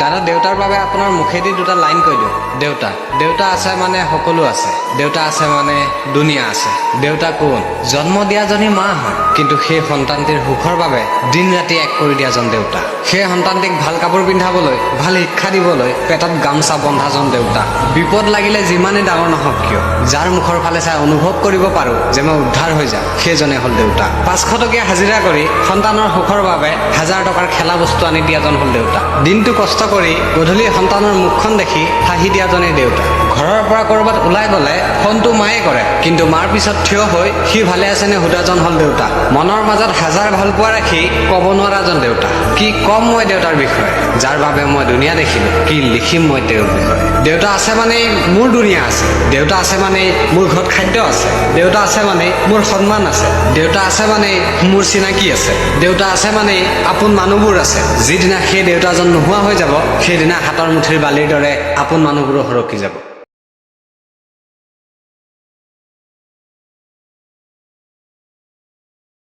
দাদা দেউতাৰ বাবে আপোনাৰ মুখেদি দুটা লাইন কৈ দিওঁ। দেউতা আছে মানে সকলো আছে। দেউতা আছে মানে দুনিয়া আছে। দেউতা কোন? জন্ম দিয়াজনী মা হয়, কিন্তু সেই সন্তানটিৰ সুখৰ বাবে দিন ৰাতি এক কৰি দিয়াজন দেউতা। সেই সন্তানটিক ভাল কাপোৰ পিন্ধাবলৈ, ভাল শিক্ষা দিবলৈ পেটত গামোচা বন্ধাজন দেউতা। বিপদ লাগিলে যিমানেই ডাঙৰ নহওক কিয়, যাৰ মুখৰ ফালে চাই অনুভৱ কৰিব পাৰো যে মই উদ্ধাৰ হৈ যাম, সেইজনে হ'ল দেউতা। 500 টকীয়া হাজিৰা কৰি সন্তানৰ সুখৰ বাবে 1000 টকাৰ খেলা বস্তু আনি দিয়াজন হ'ল দেউতা। দিনটো কষ্ট কৰি গধূলি সন্তানৰ মুখখন দেখি হাঁহি দিয়াজনেই দেউতা। ঘৰৰ পৰা ক'ৰবাত ওলাই গ'লে ফোনটো মায়ে কৰে, কিন্তু মাৰ পিছত থিয় হৈ সি ভালে আছেনে সোধাজন হ'ল দেউতা। মনৰ মাজত হাজাৰ ভালপোৱা ৰাখি ক'ব নোৱাৰাজন দেউতা। কি কম মই দেউতাৰ বিষয়ে, যাৰ বাবে মই দুনিয়া দেখিলো, কি লিখিম মই তেওঁৰ বিষয়ে। দেউতা আছে মানে মোৰ দুনিয়া আছে। দেউতা আছে মানে মোৰ ঘৰত খাদ্য আছে। দেউতা আছে মানে মোৰ সন্মান আছে। দেউতা আছে মানে মোৰ চিনাকি আছে। দেউতা আছে মানে আপোন মানুহবোৰ আছে। যিদিনা সেই দেউতাজন নোহোৱা হৈ যাব, সেইদিনা হাতৰ মুঠিৰ বালিৰ দৰে আপোন মানুহবোৰো সৰকি যাব।